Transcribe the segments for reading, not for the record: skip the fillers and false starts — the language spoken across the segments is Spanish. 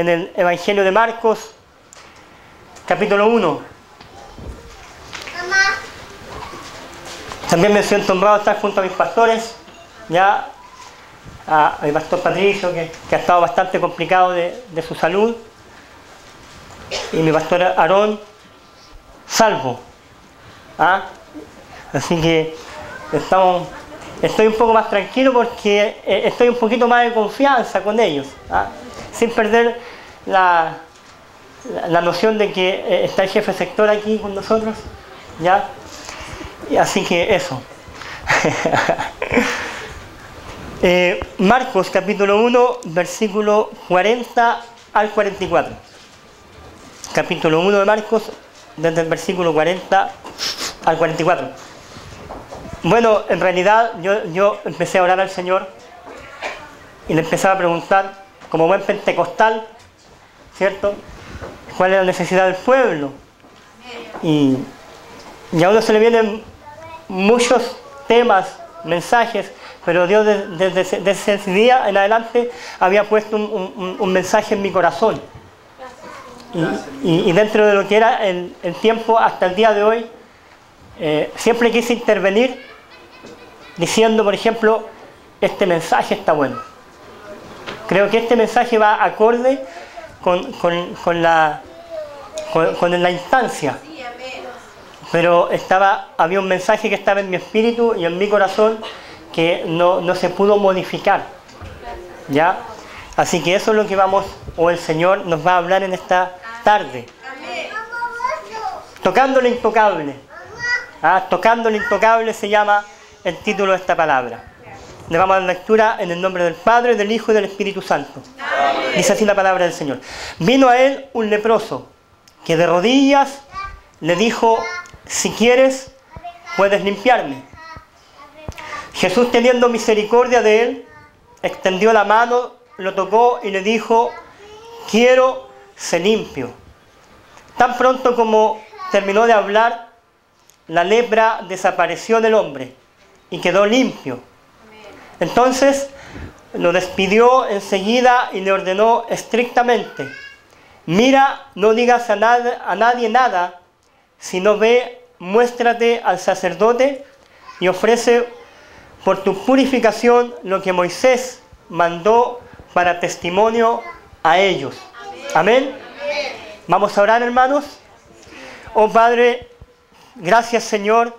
en el Evangelio de Marcos, capítulo 1. También me siento honrado de estar junto a mis pastores, ya a mi pastor Patricio, que ha estado bastante complicado de su salud, y mi pastor Aarón, salvo. Así que estoy un poco más tranquilo porque estoy un poquito más de confianza con ellos, sin perder la noción de que está el jefe sector aquí con nosotros, ¿ya? Y así que eso. Marcos capítulo 1, versículo 40 al 44. Capítulo 1 de Marcos, desde el versículo 40 al 44. Bueno, en realidad yo empecé a orar al Señor y le empezaba a preguntar, como buen pentecostal, ¿cierto?, cuál es la necesidad del pueblo. Y a uno se le vienen muchos temas, mensajes, pero Dios desde ese día en adelante había puesto un mensaje en mi corazón. Y dentro de lo que era el tiempo hasta el día de hoy, siempre quise intervenir diciendo, por ejemplo, este mensaje está bueno. Creo que este mensaje va acorde con la instancia. Pero había un mensaje que estaba en mi espíritu y en mi corazón que no se pudo modificar, ¿ya? Así que eso es lo que el Señor nos va a hablar en esta tarde. Tocando lo intocable. Tocando lo intocable se llama el título de esta palabra. Le vamos a dar lectura en el nombre del Padre, del Hijo y del Espíritu Santo. Amén. Dice así la palabra del Señor. Vino a él un leproso que de rodillas le dijo: si quieres, puedes limpiarme. Jesús, teniendo misericordia de él, extendió la mano, lo tocó y le dijo: quiero, sé limpio. Tan pronto como terminó de hablar, la lepra desapareció del hombre y quedó limpio. Entonces lo despidió enseguida y le ordenó estrictamente: mira, no digas a nadie nada, sino ve, muéstrate al sacerdote y ofrece por tu purificación lo que Moisés mandó para testimonio a ellos. Amén. Vamos a orar, hermanos. Oh Padre, gracias, Señor,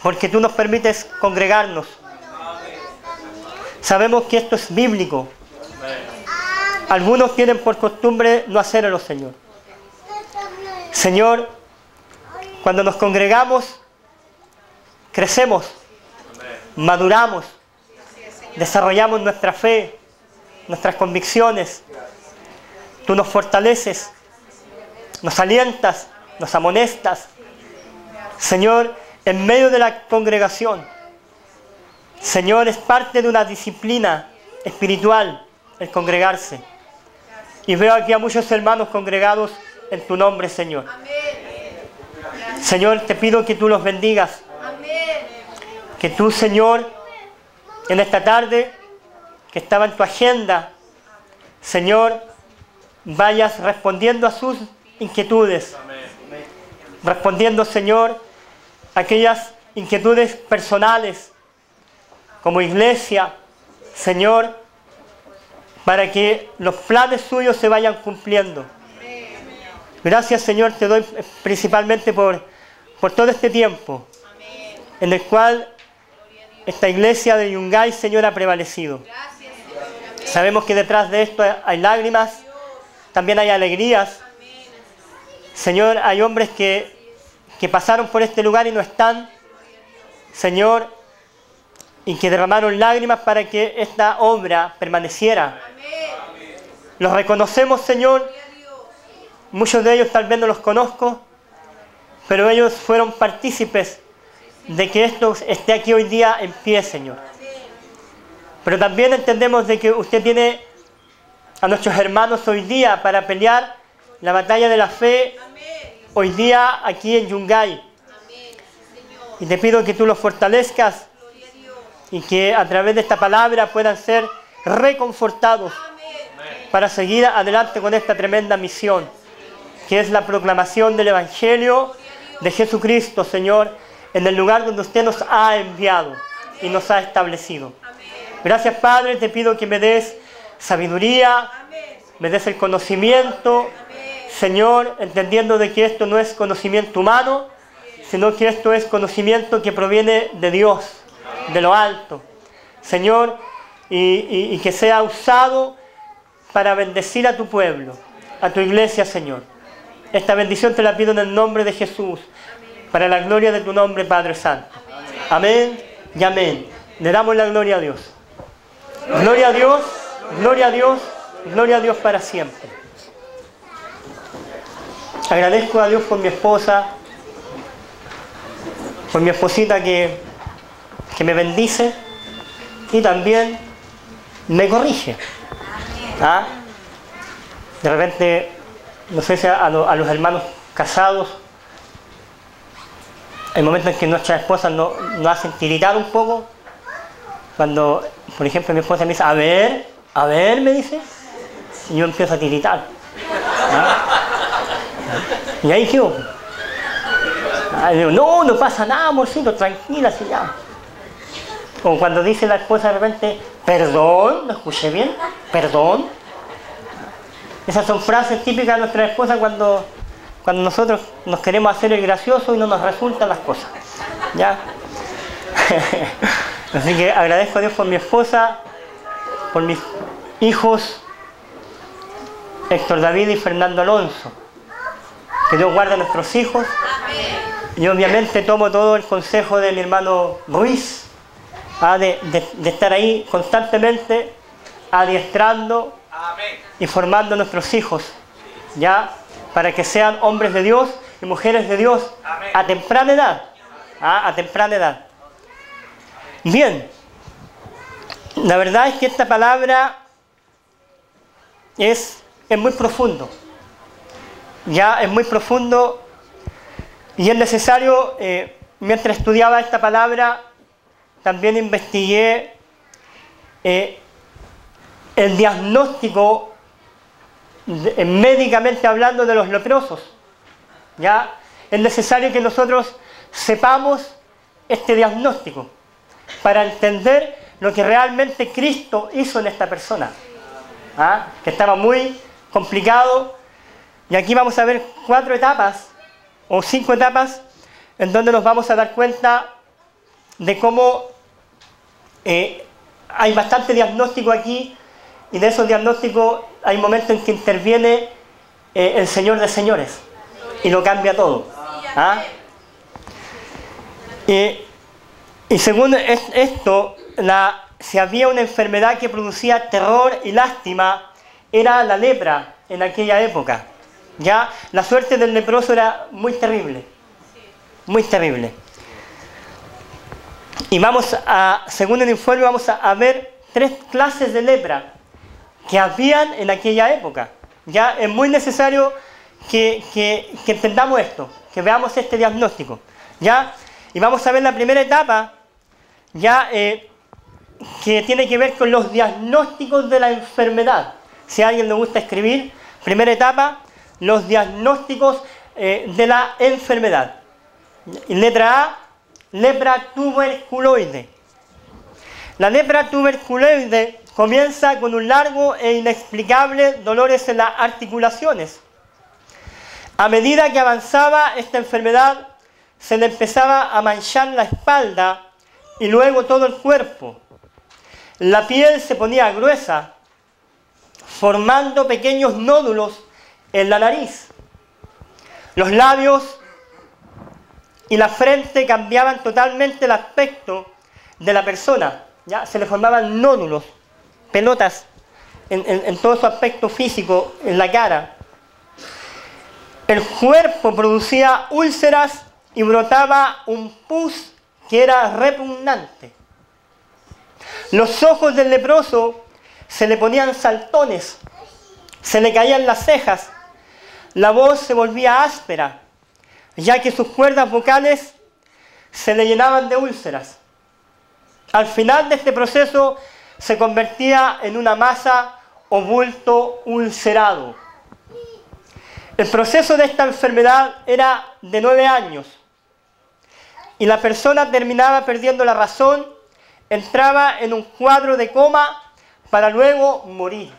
porque tú nos permites congregarnos. Sabemos que esto es bíblico. Algunos tienen por costumbre no hacerlo, Señor. Señor, cuando nos congregamos, crecemos, maduramos, desarrollamos nuestra fe, nuestras convicciones. Tú nos fortaleces, nos alientas, nos amonestas. Señor, en medio de la congregación, Señor, es parte de una disciplina espiritual el congregarse. Y veo aquí a muchos hermanos congregados en tu nombre, Señor. Señor, te pido que tú los bendigas. Que tú, Señor, en esta tarde, que estaba en tu agenda, Señor, vayas respondiendo a sus inquietudes. Respondiendo, Señor, a aquellas inquietudes personales, como iglesia, Señor, para que los planes suyos se vayan cumpliendo. Gracias, Señor, te doy principalmente por todo este tiempo en el cual esta iglesia de Yungay, Señor, ha prevalecido. Sabemos que detrás de esto hay lágrimas, también hay alegrías. Señor, hay hombres que pasaron por este lugar y no están, Señor, y que derramaron lágrimas para que esta obra permaneciera. Los reconocemos, Señor. Muchos de ellos tal vez no los conozco, pero ellos fueron partícipes de que esto esté aquí hoy día en pie, Señor. Pero también entendemos de que usted tiene a nuestros hermanos hoy día para pelear la batalla de la fe hoy día aquí en Yungay. Y te pido que tú los fortalezcas y que a través de esta palabra puedan ser reconfortados para seguir adelante con esta tremenda misión, que es la proclamación del Evangelio de Jesucristo, Señor, en el lugar donde usted nos ha enviado y nos ha establecido. Gracias, Padre, te pido que me des sabiduría, me des el conocimiento, Señor, entendiendo de que esto no es conocimiento humano, sino que esto es conocimiento que proviene de Dios, de lo alto, Señor, y que sea usado para bendecir a tu pueblo, a tu iglesia, Señor. Esta bendición te la pido en el nombre de Jesús, para la gloria de tu nombre, Padre Santo. Amén y amén. Le damos la gloria a Dios. Gloria a Dios, gloria a Dios, gloria a Dios para siempre. Agradezco a Dios por mi esposa, por mi esposita que me bendice y también me corrige. ¿Ah? De repente, no sé si a los hermanos casados, hay momentos en que nuestras esposas nos hacen tiritar un poco. Cuando, por ejemplo, mi esposa me dice, a ver, me dice, y yo empiezo a tiritar. ¿Ah? Y ahí quedo. Y digo, no pasa nada, amorcito, tranquila, si ya. O cuando dice la esposa de repente, perdón, ¿lo escuché bien? Perdón. Esas son frases típicas de nuestra esposa cuando nosotros nos queremos hacer el gracioso y no nos resultan las cosas. ¿Ya? Así que agradezco a Dios por mi esposa, por mis hijos, Héctor David y Fernando Alonso. Que Dios guarde a nuestros hijos. Y obviamente tomo todo el consejo de mi hermano Ruiz, de estar ahí constantemente adiestrando y formando a nuestros hijos, ya, para que sean hombres de Dios y mujeres de Dios a temprana edad. A temprana edad. Bien, la verdad es que esta palabra es muy profundo. Ya es muy profundo y es necesario, mientras estudiaba esta palabra, también investigué el diagnóstico, médicamente hablando, de los leprosos. Ya es necesario que nosotros sepamos este diagnóstico para entender lo que realmente Cristo hizo en esta persona, que estaba muy complicado. Y aquí vamos a ver 4 etapas o 5 etapas en donde nos vamos a dar cuenta de cómo hay bastante diagnóstico aquí, y de esos diagnósticos hay momentos en que interviene el Señor de señores y lo cambia todo. Y según esto, si había una enfermedad que producía terror y lástima, era la lepra en aquella época. Ya la suerte del leproso era muy terrible, muy terrible. Y según el informe, vamos a ver 3 clases de lepra que habían en aquella época. Ya es muy necesario que entendamos esto, que veamos este diagnóstico. ¿Ya? Y vamos a ver la primera etapa, ya, que tiene que ver con los diagnósticos de la enfermedad. Si a alguien le gusta escribir, primera etapa, los diagnósticos de la enfermedad. Letra A, lepra tuberculoide. La lepra tuberculoide comienza con un largo e inexplicable dolores en las articulaciones. A medida que avanzaba esta enfermedad, se le empezaba a manchar la espalda y luego todo el cuerpo. La piel se ponía gruesa, formando pequeños nódulos en la nariz. Los labios y la frente cambiaban totalmente el aspecto de la persona. Ya se le formaban nódulos, pelotas en todo su aspecto físico, en la cara. El cuerpo producía úlceras y brotaba un pus que era repugnante. Los ojos del leproso se le ponían saltones, se le caían las cejas, la voz se volvía áspera, ya que sus cuerdas vocales se le llenaban de úlceras. Al final de este proceso se convertía en una masa o bulto ulcerado. El proceso de esta enfermedad era de 9 años y la persona terminaba perdiendo la razón, entraba en un cuadro de coma para luego morir.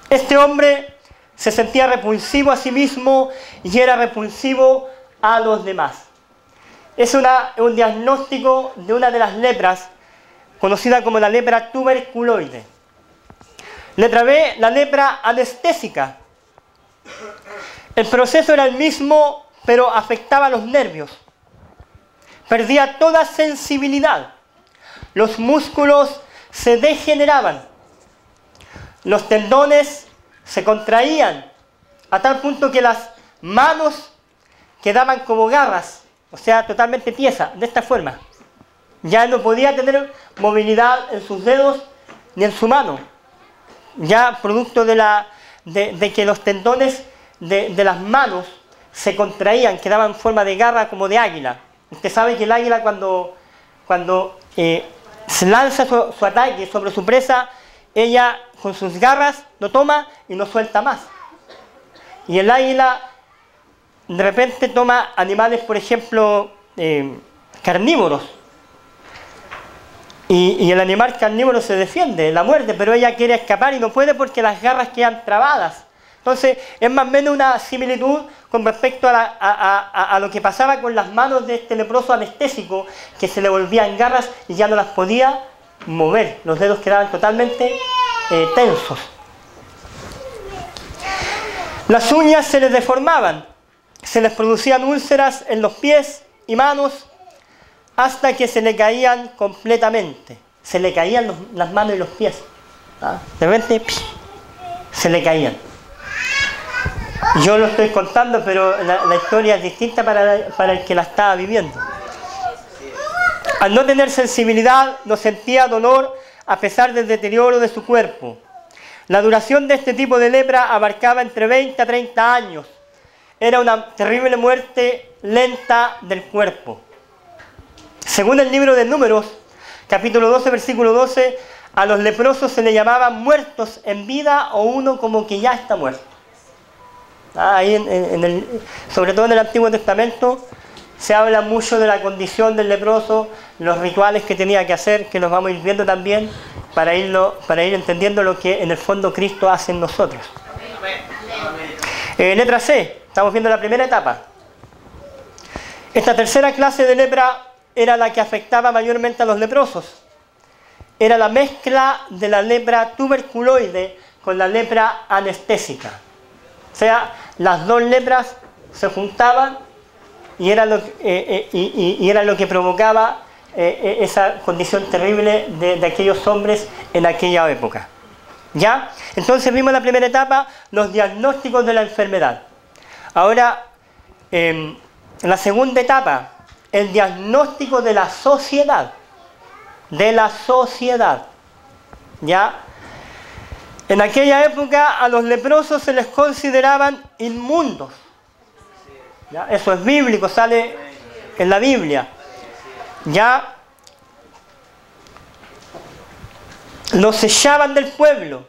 Este hombre se sentía repulsivo a sí mismo y era repulsivo a los demás. Es un diagnóstico de una de las lepras, conocida como la lepra tuberculoide. Letra B, la lepra anestésica. El proceso era el mismo, pero afectaba a los nervios. Perdía toda sensibilidad. Los músculos se degeneraban. Los tendones se contraían a tal punto que las manos quedaban como garras, o sea, totalmente tiesas, de esta forma. Ya no podía tener movilidad en sus dedos ni en su mano. Ya producto de que los tendones de las manos se contraían, quedaban en forma de garra como de águila. Usted sabe que el águila cuando se lanza su ataque sobre su presa, ella con sus garras lo toma y no suelta más. Y el águila de repente toma animales, por ejemplo, carnívoros. Y el animal carnívoro se defiende, la muerde, pero ella quiere escapar y no puede porque las garras quedan trabadas. Entonces, es más o menos una similitud con respecto a lo que pasaba con las manos de este leproso anestésico, que se le volvían garras y ya no las podía mover. Los dedos quedaban totalmente tensos. Las uñas se les deformaban, se les producían úlceras en los pies y manos, hasta que se le caían completamente. Se le caían las manos y los pies. De repente, se le caían. Yo lo estoy contando, pero la historia es distinta para el que la estaba viviendo. Al no tener sensibilidad, no sentía dolor a pesar del deterioro de su cuerpo. La duración de este tipo de lepra abarcaba entre 20 a 30 años. Era una terrible muerte lenta del cuerpo. Según el libro de Números, capítulo 12, versículo 12, a los leprosos se les llamaba muertos en vida o uno como que ya está muerto. Ahí sobre todo en el Antiguo Testamento se habla mucho de la condición del leproso, los rituales que tenía que hacer, que los vamos a ir viendo también para ir entendiendo lo que en el fondo Cristo hace en nosotros. Letra C, estamos viendo la primera etapa. Esta tercera clase de lepra era la que afectaba mayormente a los leprosos. Era la mezcla de la lepra tuberculoide con la lepra anestésica. O sea, las dos lepras se juntaban y era lo que provocaba esa condición terrible de aquellos hombres en aquella época. ¿Ya? Entonces vimos en la primera etapa los diagnósticos de la enfermedad. Ahora, en la segunda etapa, el diagnóstico de la sociedad. De la sociedad. ¿Ya? En aquella época a los leprosos se les consideraban inmundos. ¿Ya? Eso es bíblico, sale en la Biblia. Ya los echaban del pueblo.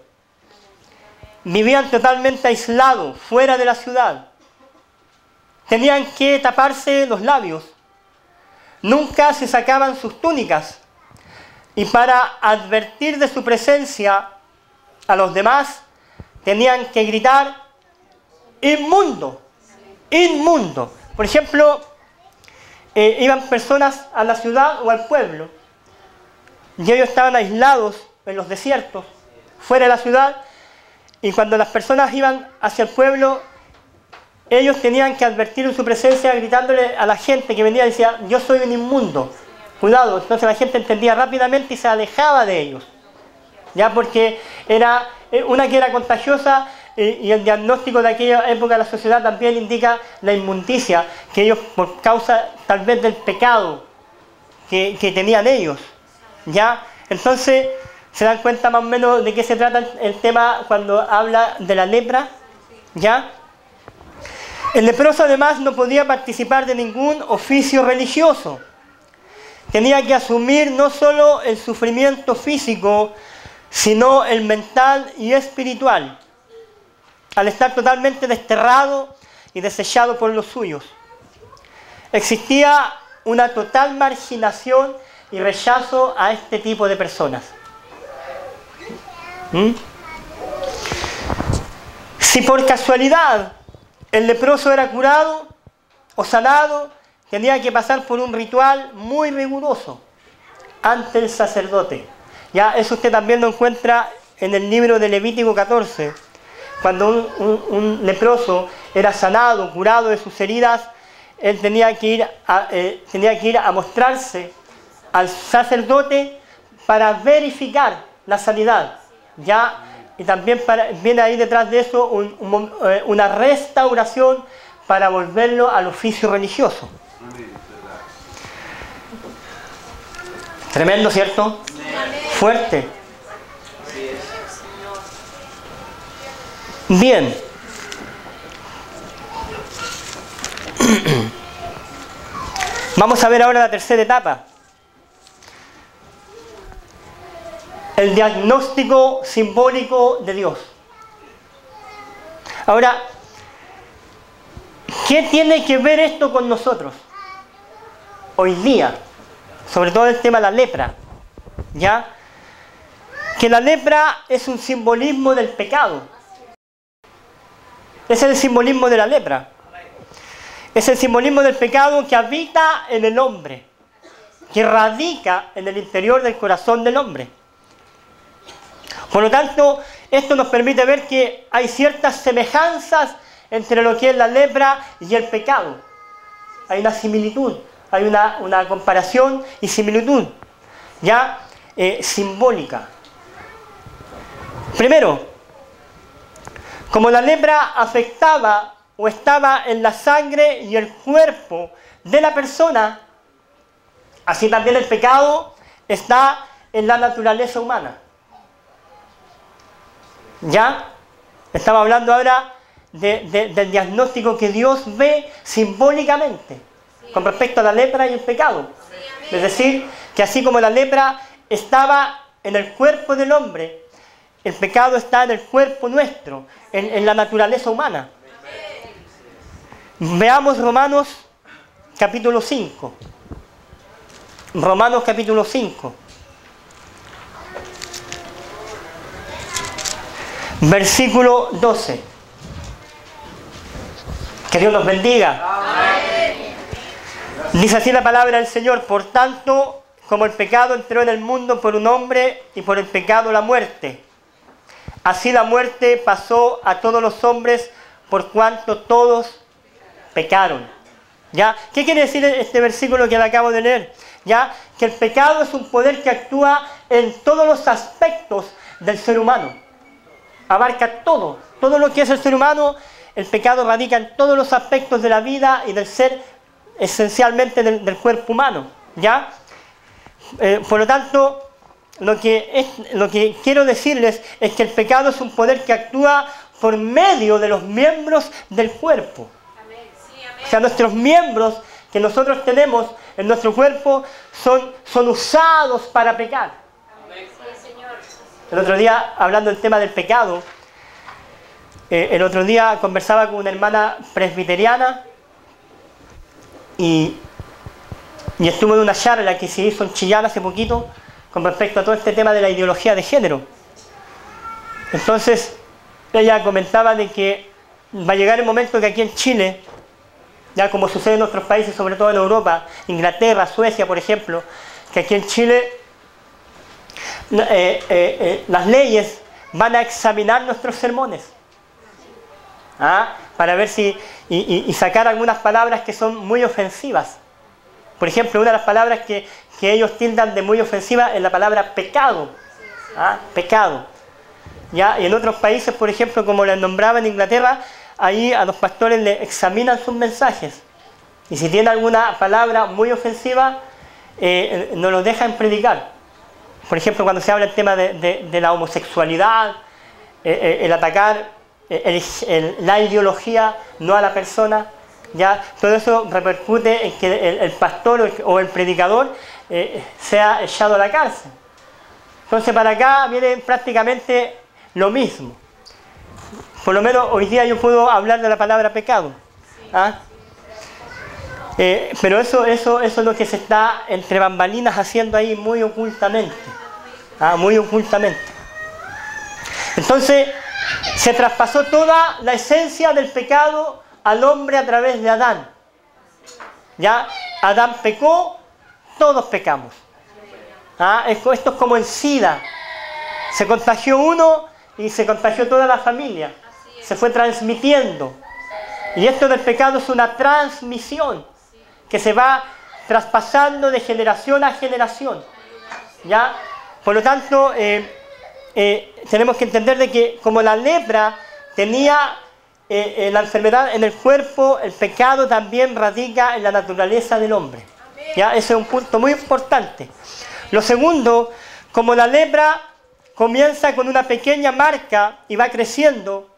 Vivían totalmente aislados, fuera de la ciudad. Tenían que taparse los labios. Nunca se sacaban sus túnicas. Y para advertir de su presencia a los demás, tenían que gritar: inmundo, inmundo. Por ejemplo, iban personas a la ciudad o al pueblo y ellos estaban aislados en los desiertos, fuera de la ciudad, y cuando las personas iban hacia el pueblo, ellos tenían que advertir de su presencia gritándole a la gente que venía y decía: yo soy un inmundo, cuidado. Entonces la gente entendía rápidamente y se alejaba de ellos, ya, porque era una que era contagiosa, y el diagnóstico de aquella época de la sociedad también indica la inmundicia, que ellos, por causa tal vez del pecado que tenían ellos, ¿ya? Entonces se dan cuenta más o menos de qué se trata el tema cuando habla de la lepra, ¿ya? El leproso además no podía participar de ningún oficio religioso. Tenía que asumir no solo el sufrimiento físico, sino el mental y espiritual, al estar totalmente desterrado y desechado por los suyos. Existía una total marginación y rechazo a este tipo de personas. Si por casualidad el leproso era curado o sanado, tenía que pasar por un ritual muy riguroso ante el sacerdote. Ya eso usted también lo encuentra en el libro de Levítico 14. Cuando un leproso era sanado, curado de sus heridas, él tenía que ir a mostrarse al sacerdote para verificar la sanidad. ¿Ya? Y también viene ahí detrás de eso una restauración para volverlo al oficio religioso. Tremendo, ¿cierto? Fuerte. Bien. Vamos a ver ahora la tercera etapa. El diagnóstico simbólico de Dios. Ahora, ¿qué tiene que ver esto con nosotros? Hoy día, sobre todo el tema de la lepra, ¿ya? Que la lepra es un simbolismo del pecado. Ese es el simbolismo de la lepra. Es el simbolismo del pecado que habita en el hombre, que radica en el interior del corazón del hombre. Por lo tanto, esto nos permite ver que hay ciertas semejanzas entre lo que es la lepra y el pecado. Hay una similitud, hay una comparación y similitud, ya simbólica. Primero, como la lepra afectaba o estaba en la sangre y el cuerpo de la persona, así también el pecado está en la naturaleza humana. ¿Ya? Estamos hablando ahora del diagnóstico que Dios ve simbólicamente con respecto a la lepra y el pecado. Es decir, que así como la lepra estaba en el cuerpo del hombre, el pecado está en el cuerpo nuestro, en la naturaleza humana. Veamos Romanos capítulo 5. Romanos capítulo 5. Versículo 12. Que Dios nos bendiga. Amén. Dice así la palabra del Señor: por tanto, como el pecado entró en el mundo por un hombre y por el pecado la muerte, así la muerte pasó a todos los hombres por cuanto todos pecaron. ¿Ya? ¿Qué quiere decir este versículo que le acabo de leer? ¿Ya? Que el pecado es un poder que actúa en todos los aspectos del ser humano. Abarca todo lo que es el ser humano. El pecado radica en todos los aspectos de la vida y del ser, esencialmente del cuerpo humano, ¿ya? Por lo tanto, lo que quiero decirles es que el pecado es un poder que actúa por medio de los miembros del cuerpo. O sea, nuestros miembros que nosotros tenemos en nuestro cuerpo son usados para pecar. El otro día, hablando del tema del pecado, el otro día conversaba con una hermana presbiteriana y estuve en una charla que se hizo en Chillán hace poquito con respecto a todo este tema de la ideología de género. Entonces, ella comentaba de que va a llegar el momento que aquí en Chile, ya como sucede en otros países, sobre todo en Europa, Inglaterra, Suecia, por ejemplo, que aquí en Chile las leyes van a examinar nuestros sermones, para ver si y sacar algunas palabras que son muy ofensivas. Por ejemplo, una de las palabras que ellos tildan de muy ofensiva es la palabra pecado. Pecado. ¿Ya? Y en otros países, por ejemplo, como les nombraba en Inglaterra, ahí a los pastores le examinan sus mensajes. Y si tiene alguna palabra muy ofensiva, no los dejan predicar. Por ejemplo, cuando se habla del tema de la homosexualidad, el atacar la ideología, no a la persona, ¿ya? Todo eso repercute en que el pastor o el predicador sea echado a la cárcel. Entonces para acá viene prácticamente lo mismo. Por lo menos hoy día yo puedo hablar de la palabra pecado. ¿Ah? Pero eso es lo que se está entre bambalinas haciendo ahí muy ocultamente. ¿Ah? Muy ocultamente. Entonces se traspasó toda la esencia del pecado al hombre a través de Adán. Ya Adán pecó, todos pecamos. ¿Ah? Esto es como el SIDA. Se contagió uno y se contagió toda la familia. Se fue transmitiendo. Y esto del pecado es una transmisión que se va traspasando de generación a generación. ¿Ya? Por lo tanto, tenemos que entender de que como la lepra tenía la enfermedad en el cuerpo, el pecado también radica en la naturaleza del hombre. ¿Ya? Ese es un punto muy importante. Lo segundo, como la lepra comienza con una pequeña marca y va creciendo,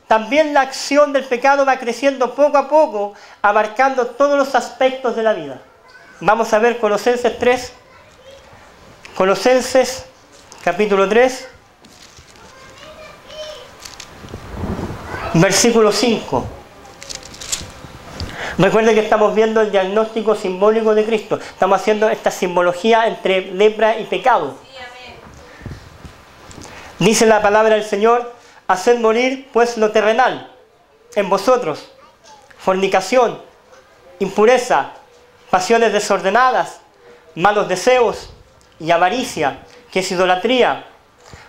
también la acción del pecado va creciendo poco a poco, abarcando todos los aspectos de la vida. Vamos a ver Colosenses 3, Colosenses capítulo 3, versículo 5. Recuerden que estamos viendo el diagnóstico simbólico de Cristo. Estamos haciendo esta simbología entre lepra y pecado. Dice la palabra del Señor: haced morir pues lo terrenal en vosotros: fornicación, impureza, pasiones desordenadas, malos deseos y avaricia, que es idolatría.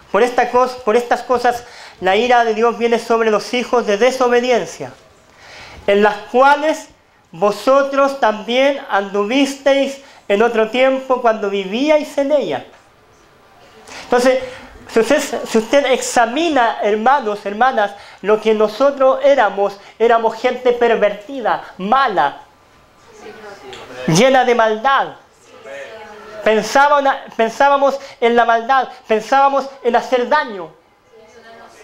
Por estas cosas la ira de Dios viene sobre los hijos de desobediencia, en las cuales vosotros también anduvisteis en otro tiempo cuando vivíais en ella. Entonces, si usted examina, hermanos, hermanas, lo que nosotros éramos gente pervertida, mala, llena de maldad. Pensábamos en la maldad, pensábamos en hacer daño.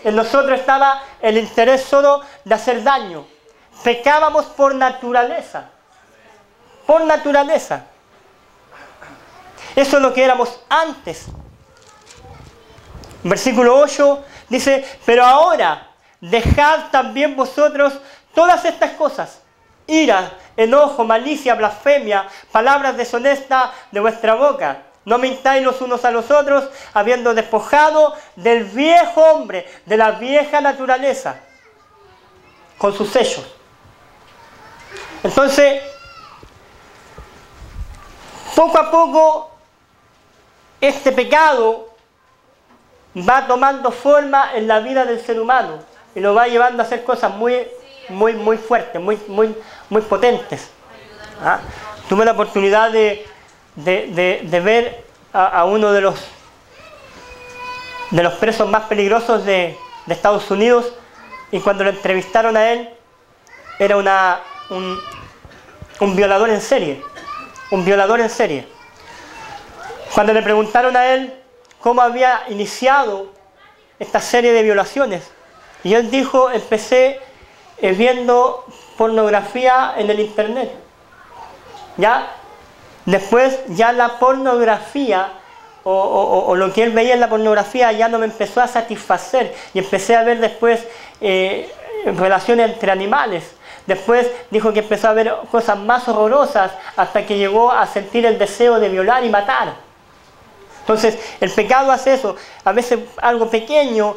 En nosotros estaba el interés solo de hacer daño. Pecábamos por naturaleza. Por naturaleza. Eso es lo que éramos antes. Versículo 8 dice: pero ahora dejad también vosotros todas estas cosas: ira, enojo, malicia, blasfemia, palabras deshonestas de vuestra boca. No mintáis los unos a los otros, habiendo despojado del viejo hombre, de la vieja naturaleza, con sus sellos. Entonces, poco a poco, este pecado va tomando forma en la vida del ser humano y lo va llevando a hacer cosas muy fuertes, muy potentes. ¿Ah? Tuve la oportunidad de ver a uno de los presos más peligrosos de Estados Unidos, y cuando lo entrevistaron a él, era un violador en serie. Un violador en serie. Cuando le preguntaron a él cómo había iniciado esta serie de violaciones, y él dijo: empecé viendo pornografía en el internet. ¿Ya? Después ya la pornografía o lo que él veía en la pornografía ya no me empezó a satisfacer, y empecé a ver después relaciones entre animales. Después dijo que empezó a ver cosas más horrorosas hasta que llegó a sentir el deseo de violar y matar. Entonces el pecado hace eso. A veces algo pequeño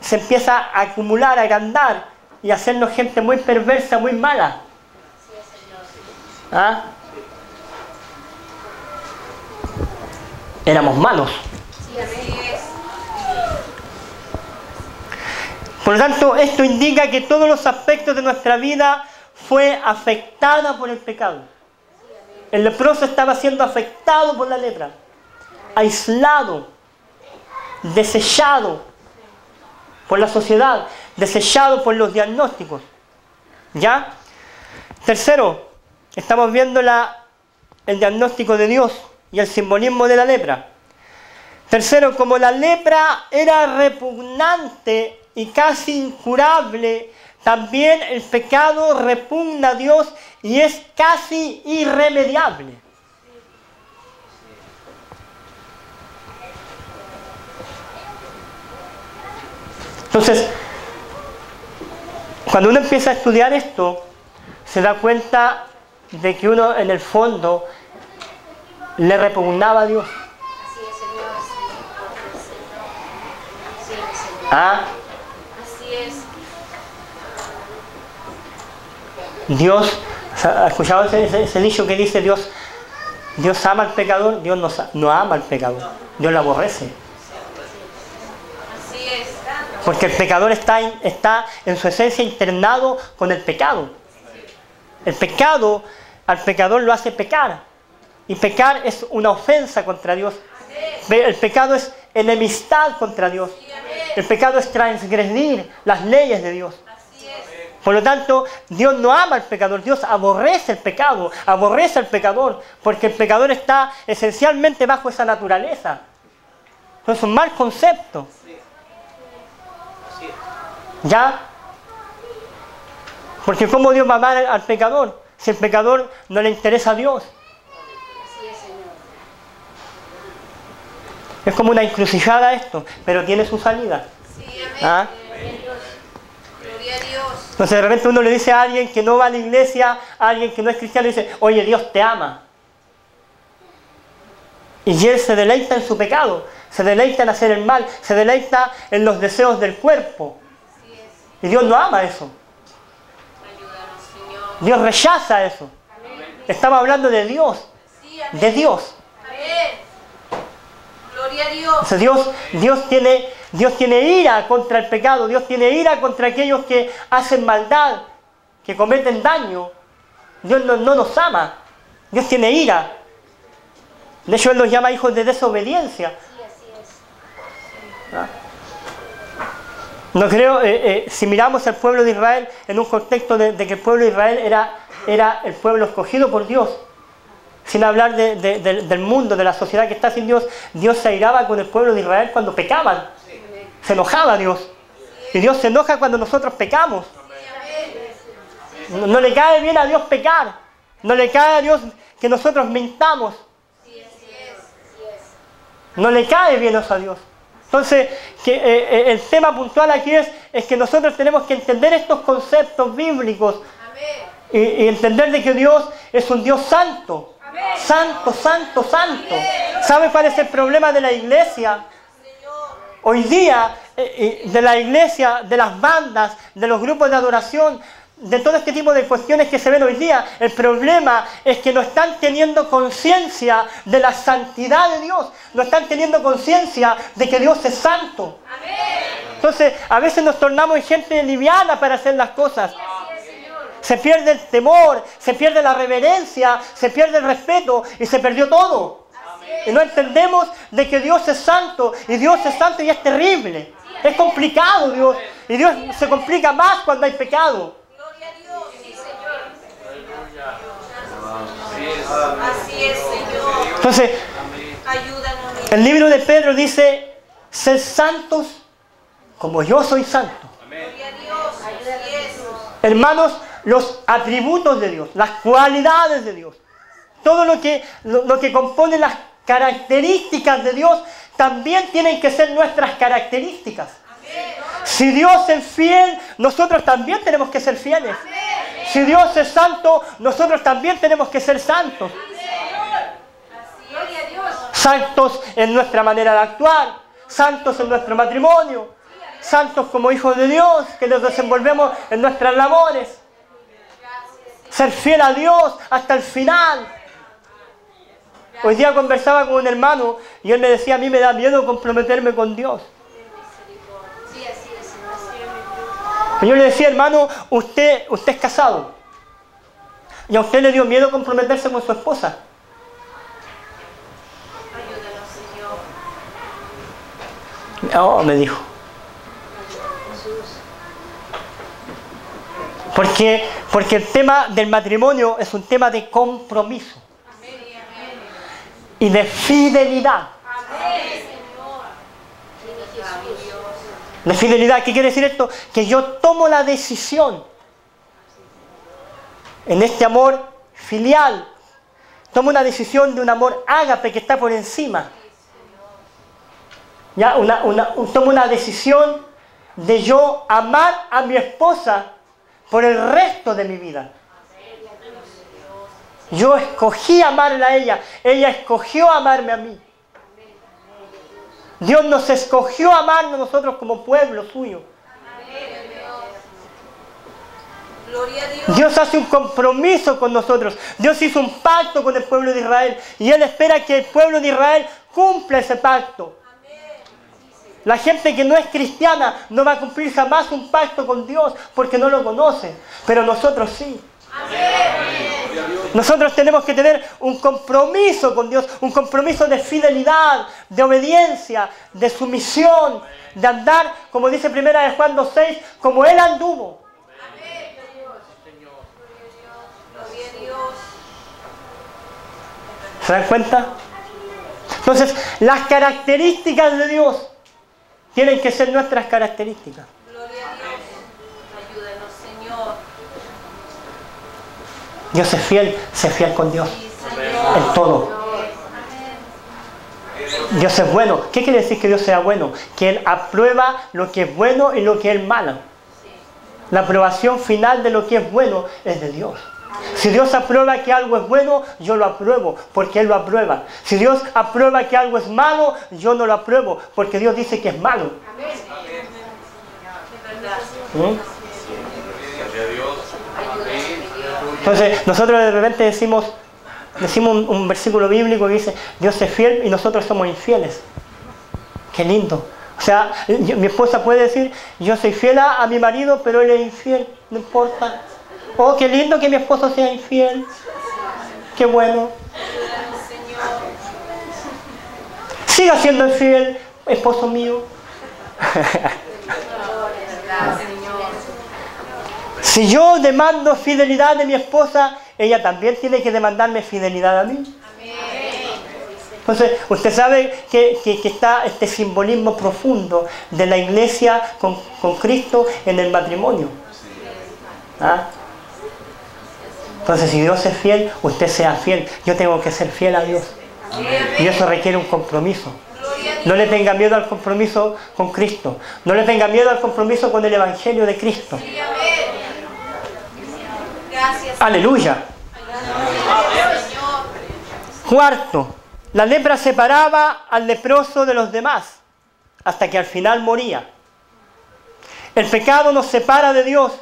se empieza a acumular, a agrandar y a hacernos gente muy perversa, muy mala. ¿Ah? Éramos malos. Por lo tanto, esto indica que todos los aspectos de nuestra vida fue afectada por el pecado. El leproso estaba siendo afectado por la lepra, aislado, desechado por la sociedad, desechado por los diagnósticos. ¿Ya? Tercero, estamos viendo el diagnóstico de Dios y el simbolismo de la lepra. Tercero, como la lepra era repugnante y casi incurable, también el pecado repugna a Dios y es casi irremediable. Entonces, cuando uno empieza a estudiar esto, se da cuenta de que uno en el fondo le repugnaba a Dios. Así es, Señor. Sí, Señor. ¿Ah? Así es. Dios, ¿has escuchado ese dicho que dice Dios ama al pecador? Dios no ama al pecador, Dios lo aborrece. Así es. Porque el pecador está en su esencia internado con el pecado. El pecado al pecador lo hace pecar. Y pecar es una ofensa contra Dios. El pecado es enemistad contra Dios. El pecado es transgredir las leyes de Dios. Por lo tanto, Dios no ama al pecador, Dios aborrece el pecado, aborrece al pecador, porque el pecador está esencialmente bajo esa naturaleza. Entonces es un mal concepto. ¿Ya? Porque ¿cómo Dios va a amar al pecador si el pecador no le interesa a Dios? Así es, Señor. Es como una encrucijada esto, pero tiene su salida. Sí, amén. ¿Ah? Gloria a Dios. Entonces de repente uno le dice a alguien que no va a la iglesia, a alguien que no es cristiano, le dice, oye, Dios te ama. Y él se deleita en su pecado, se deleita en hacer el mal, se deleita en los deseos del cuerpo. Y Dios no ama eso. Ayúdanos, Señor. Dios rechaza eso. Estamos hablando de Dios, Sí, amén. de Dios. Amén. Gloria a Dios. Entonces Dios tiene ira contra el pecado, Dios tiene ira contra aquellos que hacen maldad, que cometen daño. Dios no nos ama, Dios tiene ira. De hecho, Él los llama hijos de desobediencia. Sí, así es. ¿Ah? No creo, si miramos al pueblo de Israel en un contexto de que el pueblo de Israel era el pueblo escogido por Dios, sin hablar del mundo, de la sociedad que está sin Dios, Dios se airaba con el pueblo de Israel cuando pecaban. Se enojaba Dios. Y Dios se enoja cuando nosotros pecamos. No le cae bien a Dios pecar. No le cae a Dios que nosotros mintamos. No le cae bien eso a Dios. Entonces, el tema puntual aquí es que nosotros tenemos que entender estos conceptos bíblicos y entender de que Dios es un Dios santo. Santo, santo, santo. ¿Sabe cuál es el problema de la iglesia? Hoy día, de la iglesia, de las bandas, de los grupos de adoración, de todo este tipo de cuestiones que se ven hoy día, el problema es que no están teniendo conciencia de la santidad de Dios, no están teniendo conciencia de que Dios es santo. Entonces, a veces nos tornamos en gente liviana para hacer las cosas. Se pierde el temor, se pierde la reverencia, se pierde el respeto y se perdió todo. Y no entendemos de que Dios es santo y Dios es santo y es terrible. Es complicado Dios y Dios se complica más cuando hay pecado. Así es, Señor. Entonces, Ayúdanos. el libro de Pedro dice, sed santos como yo soy santo. Gloria a Dios. Así es. Hermanos, los atributos de Dios, las cualidades de Dios, todo lo que compone las características de Dios, también tienen que ser nuestras características. Si Dios es fiel, nosotros también tenemos que ser fieles. Si Dios es santo, nosotros también tenemos que ser santos. Santos en nuestra manera de actuar, santos en nuestro matrimonio, santos como hijos de Dios, que nos desenvolvemos en nuestras labores. Ser fiel a Dios hasta el final. Hoy día conversaba con un hermano y él me decía, a mí me da miedo comprometerme con Dios. Y yo le decía, hermano, usted es casado. Y a usted le dio miedo comprometerse con su esposa. No, me dijo. Porque el tema del matrimonio es un tema de compromiso. Y de fidelidad. De fidelidad. ¿Qué quiere decir esto? Que yo tomo la decisión en este amor filial. Tomo una decisión de un amor ágape que está por encima. ¿Ya? Tomo una decisión de yo amar a mi esposa por el resto de mi vida. Yo escogí amarla a ella. Ella escogió amarme a mí. Dios nos escogió amarnos nosotros como pueblo suyo. Gloria a Dios. Dios hace un compromiso con nosotros. Dios hizo un pacto con el pueblo de Israel. Y Él espera que el pueblo de Israel cumpla ese pacto. La gente que no es cristiana no va a cumplir jamás un pacto con Dios porque no lo conoce. Pero nosotros sí. Nosotros tenemos que tener un compromiso con Dios, un compromiso de fidelidad, de obediencia, de sumisión, de andar, como dice 1 Juan 2:6, como Él anduvo. Gloria a Dios. ¿Se dan cuenta? Entonces, las características de Dios tienen que ser nuestras características. Gloria a Dios. Ayúdanos, Señor. Dios es fiel, sé fiel con Dios Sí, Señor. en todo. Dios es bueno. ¿Qué quiere decir que Dios sea bueno? Que Él aprueba lo que es bueno y lo que es malo. La aprobación final de lo que es bueno es de Dios. Si Dios aprueba que algo es bueno, yo lo apruebo, porque Él lo aprueba. Si Dios aprueba que algo es malo, yo no lo apruebo, porque Dios dice que es malo. ¿Mm? Entonces, nosotros de repente decimos un versículo bíblico que dice, Dios es fiel y nosotros somos infieles. Qué lindo. O sea, mi esposa puede decir, yo soy fiel a mi marido, pero él es infiel, no importa. Oh, qué lindo que mi esposo sea infiel. Qué bueno. Siga siendo infiel, esposo mío. Si yo demando fidelidad de mi esposa, ella también tiene que demandarme fidelidad a mí. Entonces, usted sabe que está este simbolismo profundo de la iglesia con Cristo en el matrimonio. ¿Ah? Entonces, si Dios es fiel, usted sea fiel. Yo tengo que ser fiel a Dios. Y eso requiere un compromiso. No le tenga miedo al compromiso con Cristo. No le tenga miedo al compromiso con el Evangelio de Cristo. Gracias. Aleluya. Cuarto, la lepra separaba al leproso de los demás hasta que al final moría. El pecado nos separa de Dios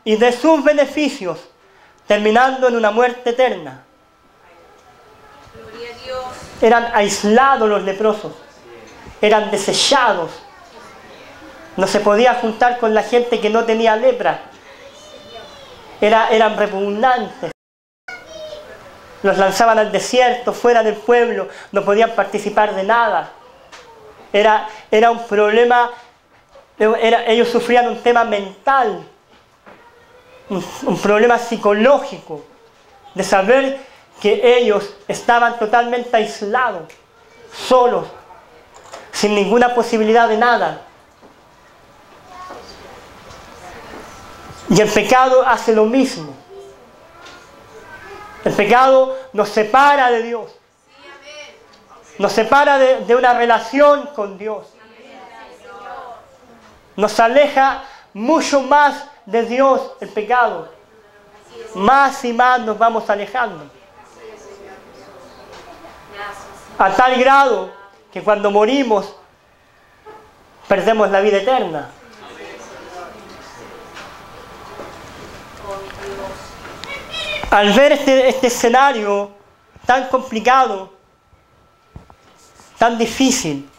y de sus beneficios, terminando en una muerte eterna. Gloria a Dios. Eran aislados los leprosos, eran desechados. No se podía juntar con la gente que no tenía lepra. Eran repugnantes. Los lanzaban al desierto, fuera del pueblo, no podían participar de nada. Era un problema, ellos sufrían un tema mental, un problema psicológico, de saber que ellos estaban totalmente aislados, solos, sin ninguna posibilidad de nada. Y el pecado hace lo mismo. El pecado nos separa de Dios. Nos separa de una relación con Dios. Nos aleja mucho más de Dios el pecado. Más y más nos vamos alejando. A tal grado que cuando morimos perdemos la vida eterna. Al ver este escenario tan complicado, tan difícil,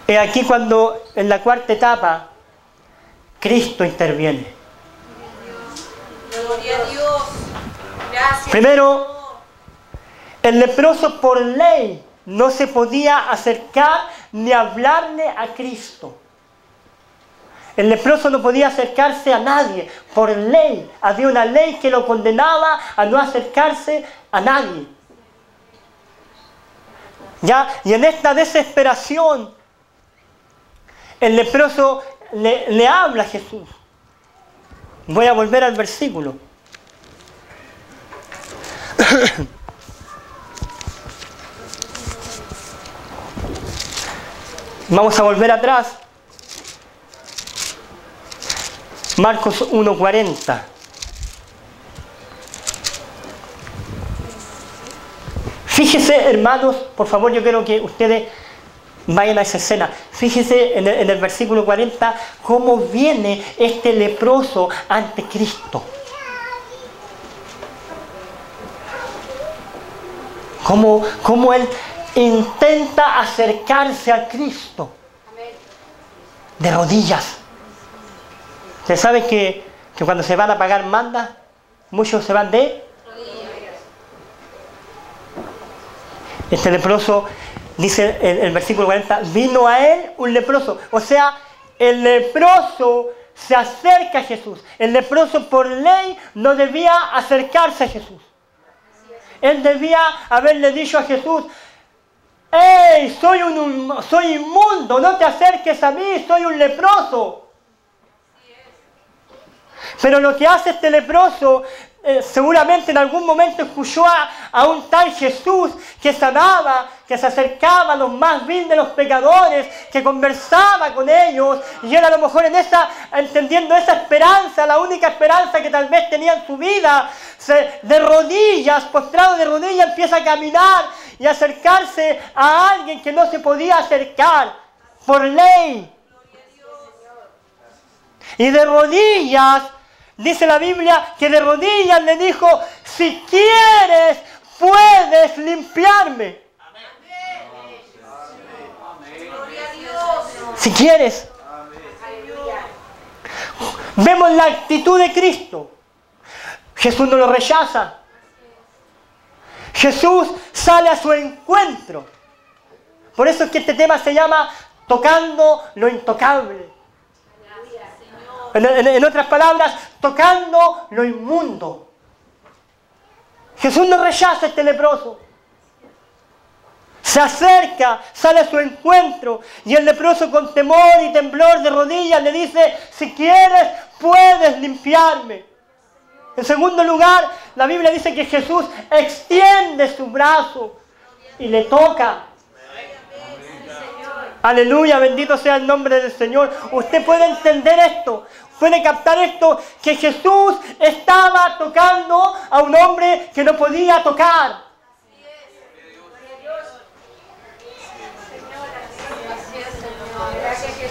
es aquí cuando en la cuarta etapa Cristo interviene. Gloria a Dios. Gracias. Primero, el leproso por ley no se podía acercar ni hablarle a Cristo. El leproso no podía acercarse a nadie, por ley. Había una ley que lo condenaba a no acercarse a nadie. ¿Ya? Y en esta desesperación, el leproso le habla a Jesús. Voy a volver al versículo. Vamos a volver atrás. Marcos 1:40. Fíjese, hermanos, por favor, yo quiero que ustedes vayan a esa escena. Fíjese en el versículo 40 cómo viene este leproso ante Cristo. Cómo él intenta acercarse a Cristo de rodillas. Ustedes saben que cuando se van a pagar mandas, muchos se van de rodillas. Este leproso, dice el versículo 40, vino a él un leproso. O sea, el leproso se acerca a Jesús. El leproso por ley no debía acercarse a Jesús. Él debía haberle dicho a Jesús: ¡Ey, soy inmundo, no te acerques a mí, soy un leproso! Pero lo que hace este leproso, seguramente en algún momento escuchó a un tal Jesús que sanaba, que se acercaba a los más vil de los pecadores, que conversaba con ellos, y él a lo mejor entendiendo esa esperanza, la única esperanza que tal vez tenía en su vida, de rodillas, postrado de rodillas, empieza a caminar y a acercarse a alguien que no se podía acercar por ley. Y de rodillas, dice la Biblia, que de rodillas le dijo: si quieres, puedes limpiarme. Si quieres. Vemos la actitud de Cristo. Jesús no lo rechaza. Jesús sale a su encuentro. Por eso es que este tema se llama tocando lo intocable. En otras palabras, tocando lo inmundo. Jesús no rechaza a este leproso. Se acerca, sale a su encuentro, y el leproso con temor y temblor de rodillas le dice: si quieres, puedes limpiarme. En segundo lugar, la Biblia dice que Jesús extiende su brazo y le toca. Aleluya, bendito sea el nombre del Señor. Usted puede entender esto, puede captar esto, que Jesús estaba tocando a un hombre que no podía tocar.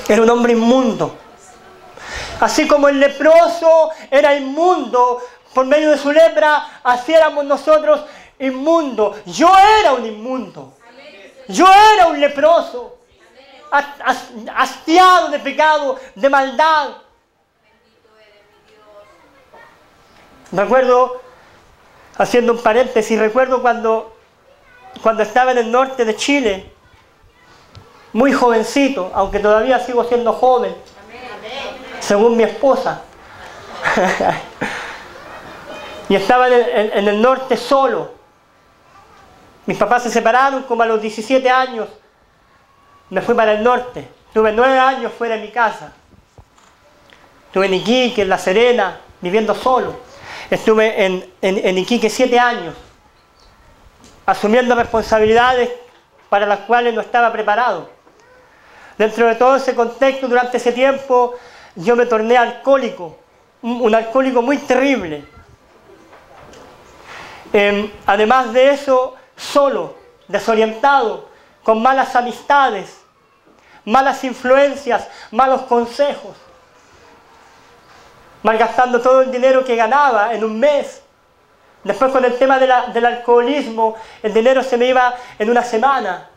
Era un hombre inmundo. Así como el leproso era inmundo, por medio de su lepra, así éramos nosotros inmundos. Yo era un inmundo. Yo era un leproso. Hastiado de pecado, de maldad. Recuerdo, haciendo un paréntesis, recuerdo cuando estaba en el norte de Chile, muy jovencito, aunque todavía sigo siendo joven, según mi esposa. Y estaba en el norte solo. Mis papás se separaron como a los 17 años. Me fui para el norte. Tuve 9 años fuera de mi casa. Estuve en Iquique, en La Serena, viviendo solo. Estuve en Iquique 7 años, asumiendo responsabilidades para las cuales no estaba preparado. Dentro de todo ese contexto, durante ese tiempo, yo me torné alcohólico, un alcohólico muy terrible. Además de eso, solo, desorientado, con malas amistades, malas influencias, malos consejos, malgastando todo el dinero que ganaba en un mes. Después, con el tema del alcoholismo, el dinero se me iba en una semana.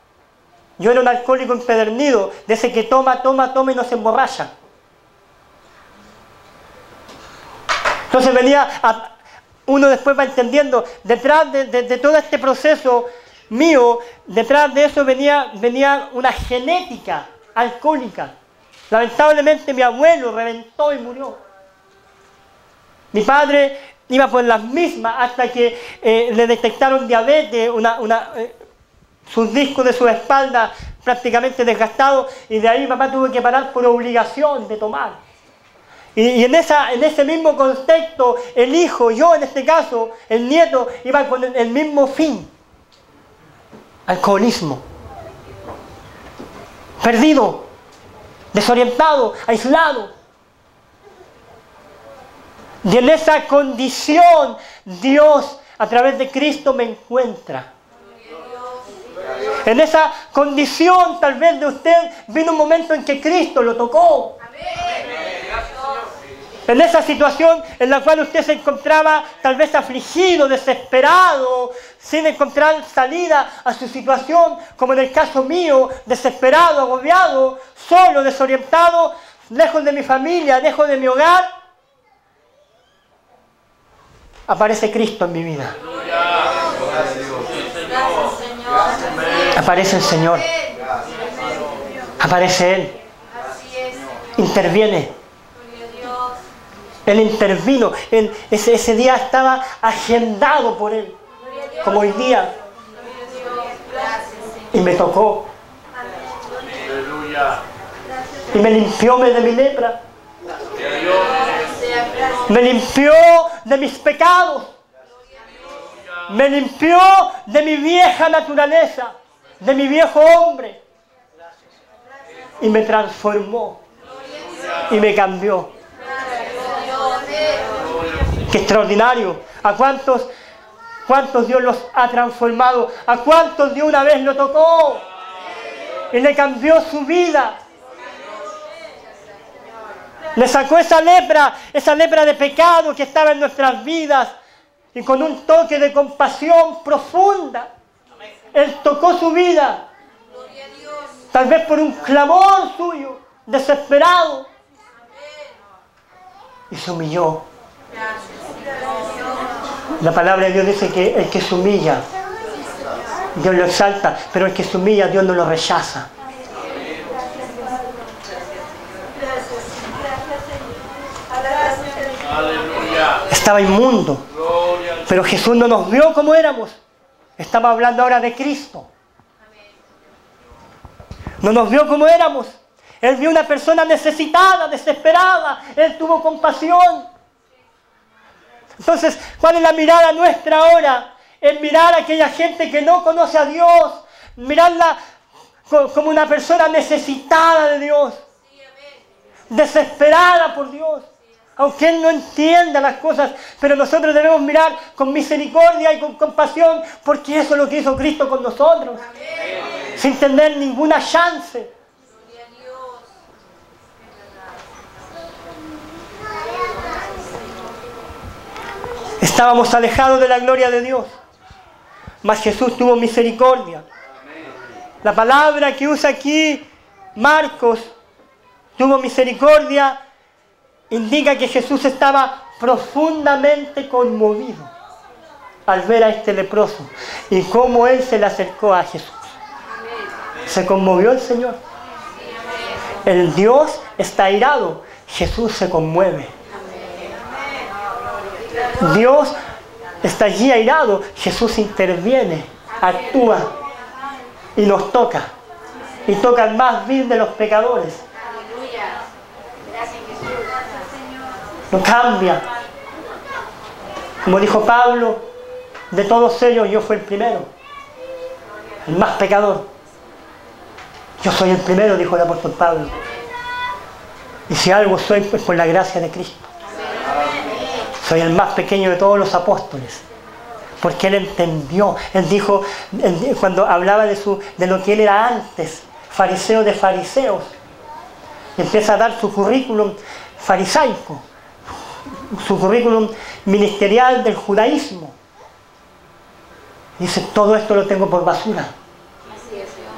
Yo era un alcohólico empedernido, de ese que toma y no se emborracha. Entonces uno después va entendiendo, detrás de todo este proceso mío, detrás de eso venía una genética alcohólica. Lamentablemente mi abuelo reventó y murió. Mi padre iba por las mismas hasta que le detectaron diabetes, sus discos de su espalda prácticamente desgastados, y de ahí papá tuvo que parar por obligación de tomar. Y en ese mismo contexto, el hijo, yo en este caso, el nieto, iba con el mismo fin: alcoholismo. perdido, desorientado, aislado. Y en esa condición Dios a través de Cristo me encuentra. En esa condición tal vez de usted vino un momento en que Cristo lo tocó. En esa situación en la cual usted se encontraba tal vez afligido, desesperado, sin encontrar salida a su situación, como en el caso mío, desesperado, agobiado, solo, desorientado, lejos de mi familia, lejos de mi hogar, aparece Cristo en mi vida. Aparece el Señor. Aparece Él. Interviene. Él intervino. Ese día estaba agendado por Él, como hoy día. Y me tocó. Y me limpió de mi lepra. Me limpió de mis pecados. Me limpió de mi vieja naturaleza, de mi viejo hombre. Y me transformó. Y me cambió. ¡Qué extraordinario! ¿A cuántos Dios los ha transformado? ¿A cuántos Dios una vez lo tocó? Y le cambió su vida. Le sacó esa lepra de pecado que estaba en nuestras vidas. Y con un toque de compasión profunda, Él tocó su vida. Tal vez por un clamor suyo, desesperado. Y se humilló. La palabra de Dios dice que el que se humilla, Dios lo exalta, pero el que se humilla, Dios no lo rechaza. Estaba inmundo, pero Jesús no nos vio como éramos. Estamos hablando ahora de Cristo. No nos vio como éramos. Él vio una persona necesitada, desesperada. Él tuvo compasión. Entonces, ¿cuál es la mirada nuestra ahora? Es mirar a aquella gente que no conoce a Dios. Mirarla como una persona necesitada de Dios. Desesperada por Dios. Aunque Él no entienda las cosas, pero nosotros debemos mirar con misericordia y con compasión, porque eso es lo que hizo Cristo con nosotros. Amén. Sin tener ninguna chance. Estábamos alejados de la gloria de Dios, mas Jesús tuvo misericordia. La palabra que usa aquí Marcos, tuvo misericordia, indica que Jesús estaba profundamente conmovido al ver a este leproso y cómo Él se le acercó a Jesús. Se conmovió el Señor. El Dios está airado, Jesús se conmueve. Dios está allí airado, Jesús interviene, actúa y nos toca. Y toca al más vil de los pecadores. Lo cambia. Como dijo Pablo, de todos ellos yo fui el primero, el más pecador. Yo soy el primero, dijo el apóstol Pablo. Y si algo soy, pues por la gracia de Cristo. Soy el más pequeño de todos los apóstoles. Porque Él entendió. Él dijo, cuando hablaba de lo que Él era antes, fariseo de fariseos, y empieza a dar su currículum farisaico, su currículum ministerial del judaísmo. Dice, todo esto lo tengo por basura,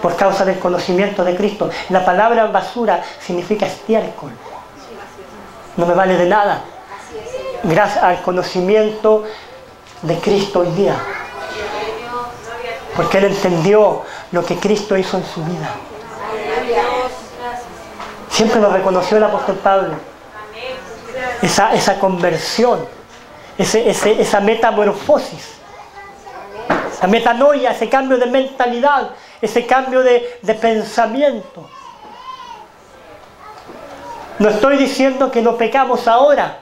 por causa del conocimiento de Cristo. La palabra basura significa estiércol. No me vale de nada, gracias al conocimiento de Cristo hoy día. Porque Él entendió lo que Cristo hizo en su vida. Siempre lo reconoció el apóstol Pablo. Esa conversión, esa metamorfosis, esa metanoia, ese cambio de mentalidad, ese cambio de pensamiento. No estoy diciendo que no pecamos ahora,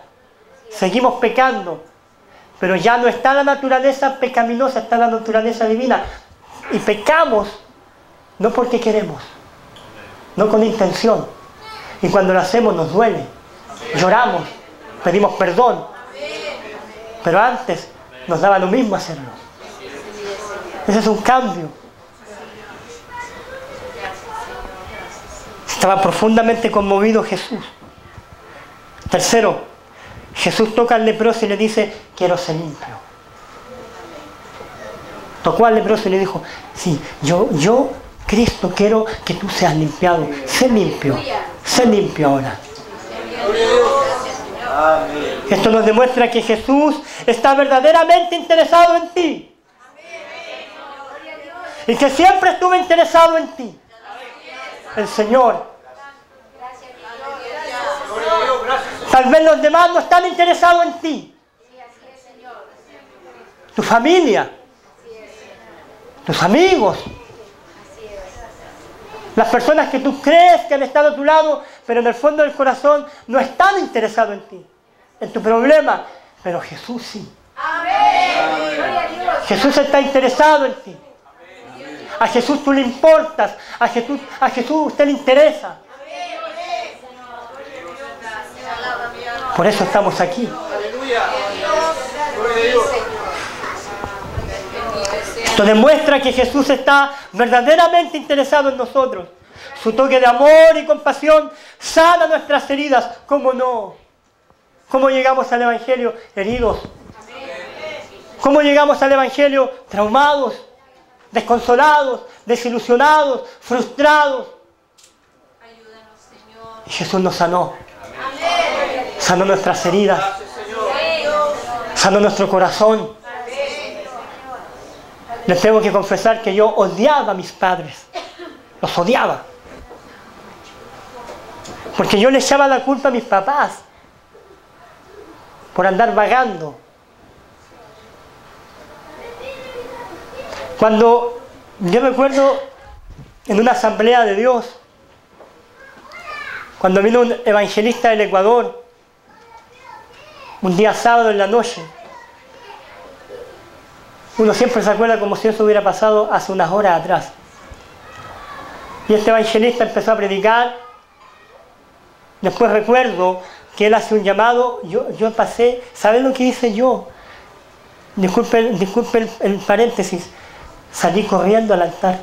seguimos pecando, pero ya no está la naturaleza pecaminosa, está la naturaleza divina. Y pecamos no porque queremos, no con intención. Y cuando lo hacemos nos duele, lloramos, pedimos perdón. Pero antes nos daba lo mismo hacerlo. Ese es un cambio. Estaba profundamente conmovido Jesús. Tercero, Jesús toca al leproso y le dice, quiero ser limpio. Tocó al leproso y le dijo, sí, yo, Cristo, quiero que tú seas limpiado. Sé limpio ahora. Esto nos demuestra que Jesús está verdaderamente interesado en ti. Y que siempre estuvo interesado en ti. El Señor. Tal vez los demás no están interesados en ti. Tu familia. Tus amigos. Las personas que tú crees que han estado a tu lado, pero en el fondo del corazón no están interesados en ti, en tu problema. Pero Jesús sí. Jesús está interesado en ti. A Jesús tú le importas. A Jesús usted le interesa. Por eso estamos aquí. Esto demuestra que Jesús está verdaderamente interesado en nosotros. Su toque de amor y compasión sana nuestras heridas. ¿Cómo no? ¿Cómo llegamos al Evangelio heridos? ¿Cómo llegamos al Evangelio traumados, desconsolados, desilusionados, frustrados? Y Jesús nos sanó. Sanó nuestras heridas. Sanó nuestro corazón. Les tengo que confesar que yo odiaba a mis padres. Los odiaba. Porque yo le echaba la culpa a mis papás por andar vagando. Cuando yo recuerdo en una asamblea de Dios, cuando vino un evangelista del Ecuador, un día sábado en la noche, uno siempre se acuerda como si eso hubiera pasado hace unas horas atrás. Y este evangelista empezó a predicar. Después recuerdo que él hace un llamado. Yo pasé, ¿saben lo que hice yo? Disculpe el paréntesis. Salí corriendo al altar.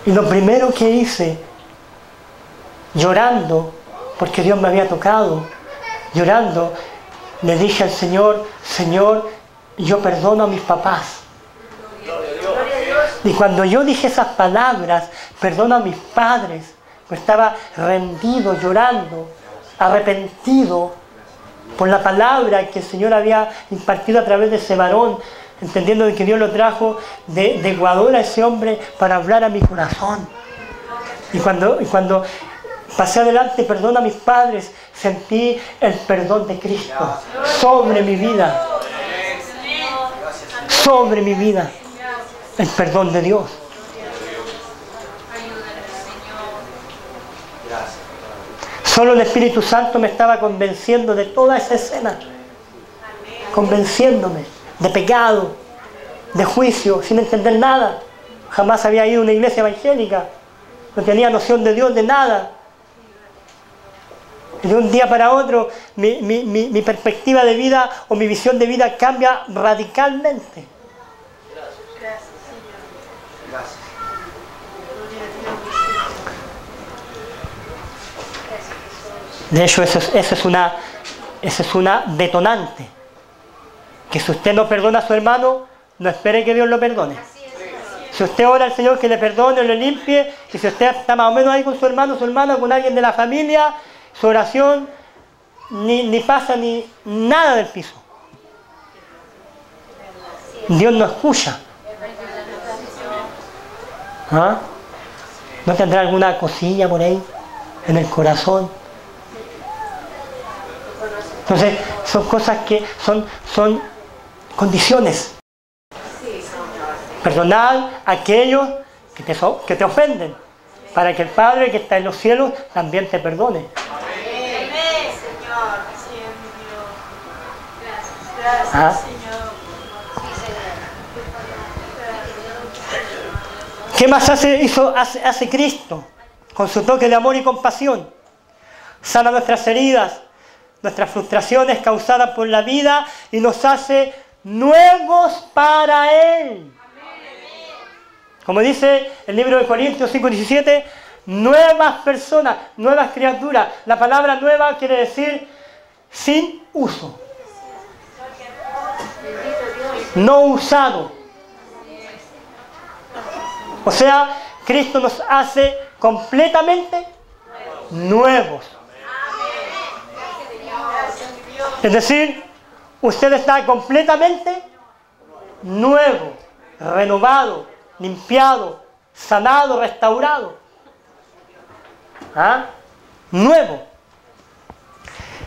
Y lo primero que hice, llorando, porque Dios me había tocado, llorando, le dije al Señor, Señor, yo perdono a mis papás. Y cuando yo dije esas palabras, perdono a mis padres, pues estaba rendido, llorando, arrepentido por la palabra que el Señor había impartido a través de ese varón, entendiendo de que Dios lo trajo de Ecuador a ese hombre para hablar a mi corazón. Y cuando pasé adelante, perdono a mis padres, sentí el perdón de Cristo sobre mi vida. Sobre mi vida, el perdón de Dios. Solo el Espíritu Santo me estaba convenciendo de toda esa escena, convenciéndome de pecado, de juicio, sin entender nada. Jamás había ido a una iglesia evangélica, no tenía noción de Dios, de nada. Y de un día para otro mi perspectiva de vida o mi visión de vida cambia radicalmente. De hecho, eso es una detonante. Que si usted no perdona a su hermano, no espere que Dios lo perdone. Si usted ora al Señor que le perdone, lo limpie, y si usted está más o menos ahí con su hermano, su hermana, con alguien de la familia, su oración ni pasa ni nada del piso. Dios no escucha. ¿Ah? ¿No tendrá alguna cosilla por ahí en el corazón? Entonces, son cosas que son condiciones. Perdonad a aquellos que te ofenden, para que el Padre que está en los cielos también te perdone. Amén, Señor. Gracias, ¿Ah? Señor. ¿Qué más hace Cristo? Con su toque de amor y compasión. Sana nuestras heridas, nuestras frustraciones causadas por la vida y nos hace nuevos para Él. Como dice el libro de Corintios 5:17, nuevas personas, nuevas criaturas. La palabra nueva quiere decir sin uso. No usado. O sea, Cristo nos hace completamente nuevos. Es decir, usted está completamente nuevo, renovado, limpiado, sanado, restaurado. ¿Ah? Nuevo.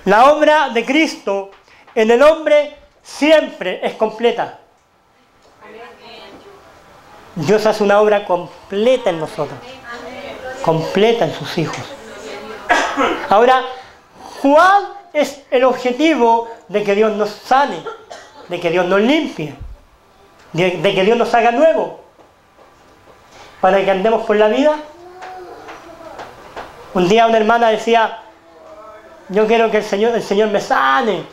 La obra de Cristo en el hombre siempre es completa. Dios hace una obra completa en nosotros, completa en sus hijos. Ahora, ¿cuál es el objetivo de que Dios nos sane, de que Dios nos limpie, de que Dios nos haga nuevo? ¿Para que andemos por la vida? Un día una hermana decía, yo quiero que el Señor me sane.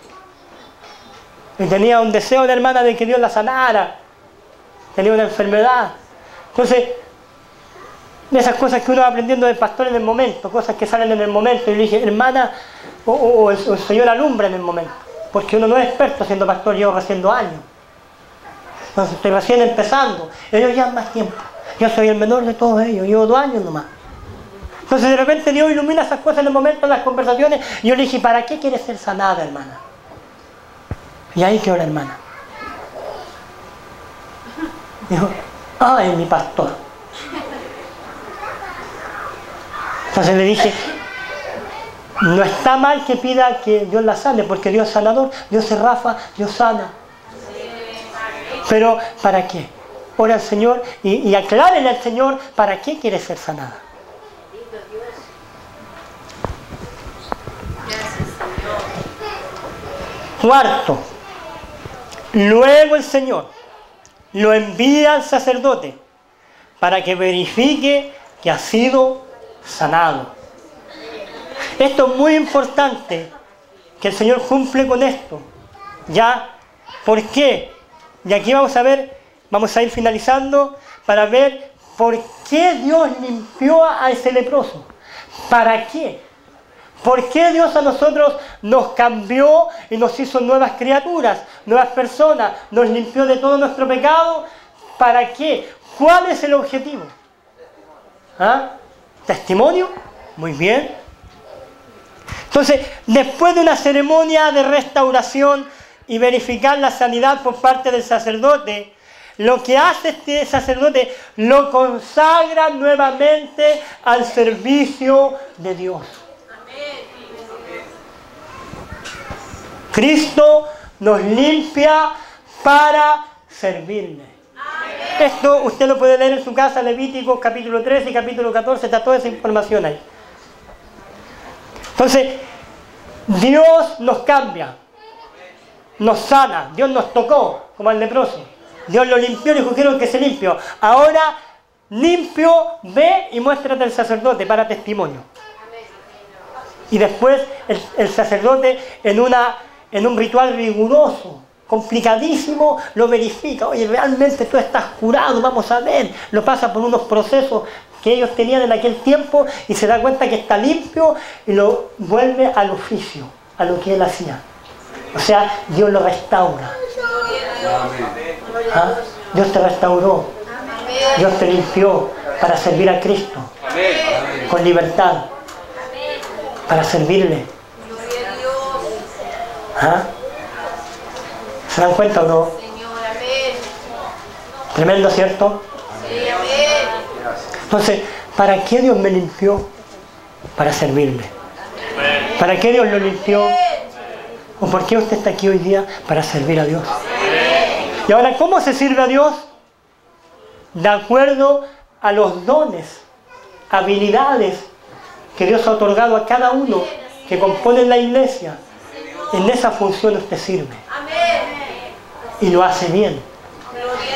Y tenía un deseo de hermana de que Dios la sanara. Tenía una enfermedad. Entonces, de esas cosas que uno va aprendiendo del pastor en el momento, cosas que salen en el momento. Y le dije, hermana, o el Señor alumbra en el momento. Porque uno no es experto siendo pastor, llevo recién 2 años. Entonces estoy recién empezando. Ellos llevan más tiempo. Yo soy el menor de todos ellos, llevo 2 años nomás. Entonces de repente Dios ilumina esas cosas en el momento, en las conversaciones. Y yo le dije, ¿para qué quieres ser sanada, hermana? Y ahí quedó la hermana. Dijo, es mi pastor. Entonces le dije, no está mal que pida que Dios la sane, porque Dios es sanador, Dios es Rafa, Dios sana. Pero, ¿para qué? Ora al Señor y aclárele al Señor para qué quiere ser sanada. Cuarto, luego el Señor lo envía al sacerdote para que verifique que ha sido sanado. Esto es muy importante, que el Señor cumple con esto. ¿Ya? ¿Por qué? Y aquí vamos a ir finalizando para ver por qué Dios limpió a ese leproso. ¿Para qué? ¿Por qué Dios a nosotros nos cambió y nos hizo nuevas criaturas, nuevas personas, nos limpió de todo nuestro pecado? ¿Para qué? ¿Cuál es el objetivo? ¿Ah? ¿Testimonio? Muy bien. Entonces, después de una ceremonia de restauración y verificar la sanidad por parte del sacerdote, lo que hace este sacerdote lo consagra nuevamente al servicio de Dios. Cristo nos limpia para servirle. Esto usted lo puede leer en su casa, Levíticos capítulo 13 y capítulo 14, está toda esa información ahí. Entonces, Dios nos cambia, nos sana, Dios nos tocó, como al leproso. Dios lo limpió y dijo, quiero que se limpio. Ahora, limpio, ve y muéstrate al sacerdote para testimonio. Y después el sacerdote en un ritual riguroso, complicadísimo, lo verifica. Oye, realmente tú estás curado, vamos a ver. Lo pasa por unos procesos que ellos tenían en aquel tiempo y se da cuenta que está limpio y lo vuelve al oficio, a lo que él hacía. O sea, Dios lo restaura. ¿Ah? Dios te restauró. Dios te limpió para servir a Cristo. Con libertad. Para servirle. ¿Ah? ¿Se dan cuenta o no? Tremendo, ¿cierto? Entonces, ¿para qué Dios me limpió? Para servirle. ¿Para qué Dios lo limpió? ¿O por qué usted está aquí hoy día? Para servir a Dios. Y ahora, ¿cómo se sirve a Dios? De acuerdo a los dones, habilidades que Dios ha otorgado a cada uno que compone la iglesia. En esa función usted sirve. Y lo hace bien.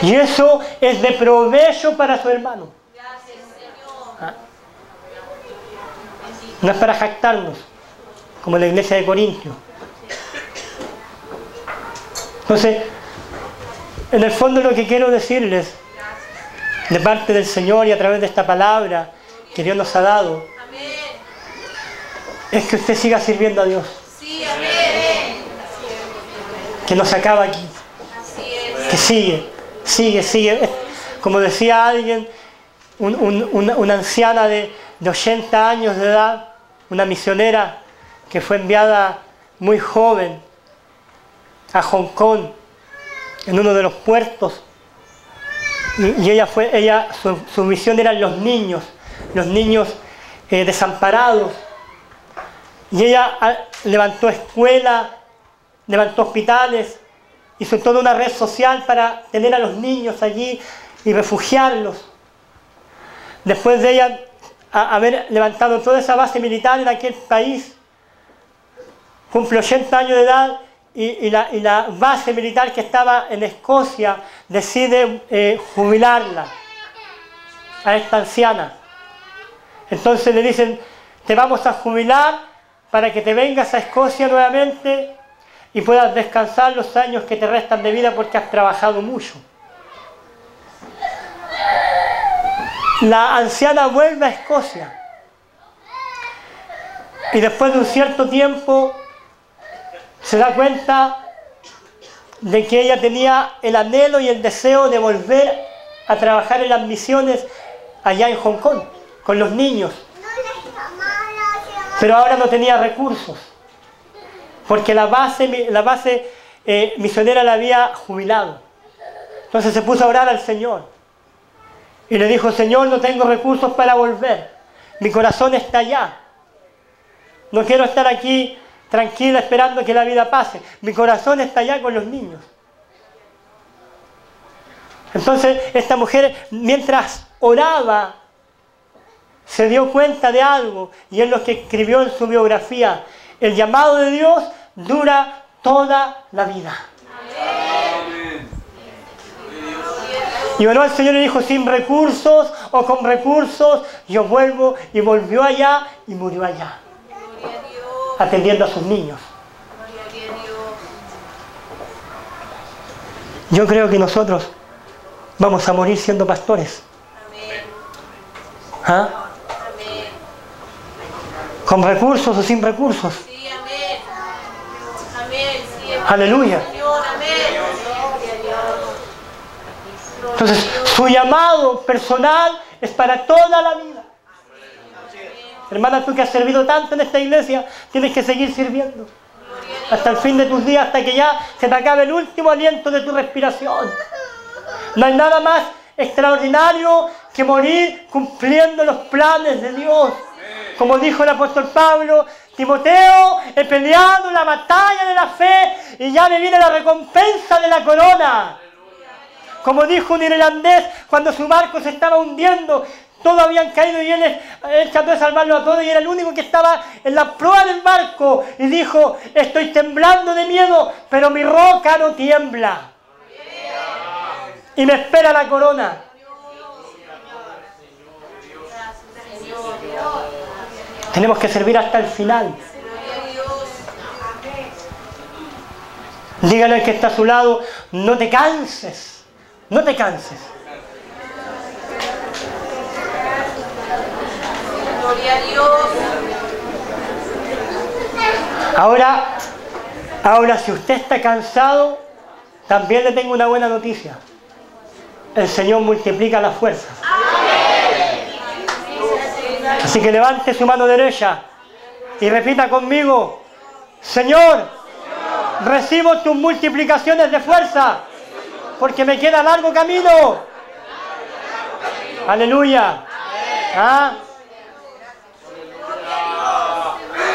Y eso es de provecho para su hermano. No es para jactarnos, como la iglesia de Corintios. Entonces, en el fondo lo que quiero decirles, de parte del Señor y a través de esta palabra que Dios nos ha dado, es que usted siga sirviendo a Dios. Que no se acaba aquí. Que sigue. Como decía alguien, una anciana de 80 años de edad, una misionera que fue enviada muy joven a Hong Kong, en uno de los puertos, y su misión eran los niños desamparados, y ella levantó escuelas, levantó hospitales, hizo toda una red social para tener a los niños allí y refugiarlos. Después de ella haber levantado toda esa base militar en aquel país, cumple 80 años de edad y la base militar que estaba en Escocia decide jubilarla a esta anciana. Entonces le dicen, te vamos a jubilar para que te vengas a Escocia nuevamente y puedas descansar los años que te restan de vida porque has trabajado mucho. La anciana vuelve a Escocia y después de un cierto tiempo se da cuenta de que ella tenía el anhelo y el deseo de volver a trabajar en las misiones allá en Hong Kong, con los niños. Pero ahora no tenía recursos, porque la base misionera la había jubilado. Entonces se puso a orar al Señor y le dijo, Señor, no tengo recursos para volver, mi corazón está allá, no quiero estar aquí tranquila esperando que la vida pase, mi corazón está allá con los niños. Entonces esta mujer, mientras oraba, se dio cuenta de algo, y es lo que escribió en su biografía: el llamado de Dios dura toda la vida. Amén. Y oró al Señor y dijo, sin recursos o con recursos, yo vuelvo, y volvió allá y murió allá, atendiendo a sus niños. Yo creo que nosotros vamos a morir siendo pastores. ¿Ah? ¿Con recursos o sin recursos? Sí, amén. Amén. Sí, Aleluya. Señor, amén. Entonces, su llamado personal es para toda la vida. Hermana, tú que has servido tanto en esta iglesia, tienes que seguir sirviendo hasta el fin de tus días, hasta que ya se te acabe el último aliento de tu respiración. No hay nada más extraordinario que morir cumpliendo los planes de Dios. Como dijo el apóstol Pablo, Timoteo, he peleado la batalla de la fe y ya me viene la recompensa de la corona. Como dijo un irlandés cuando su barco se estaba hundiendo, todos habían caído y él trató de salvarlo a todos y era el único que estaba en la proa del barco y dijo, estoy temblando de miedo, pero mi roca no tiembla. Y me espera la corona. Tenemos que servir hasta el final. Dígale al que está a su lado, no te canses, no te canses. Gloria a Dios. Ahora, si usted está cansado, también le tengo una buena noticia. El Señor multiplica las fuerzas. Así que levante su mano derecha y repita conmigo, Señor, recibo tus multiplicaciones de fuerza, porque me queda largo camino. Aleluya. ¿Ah?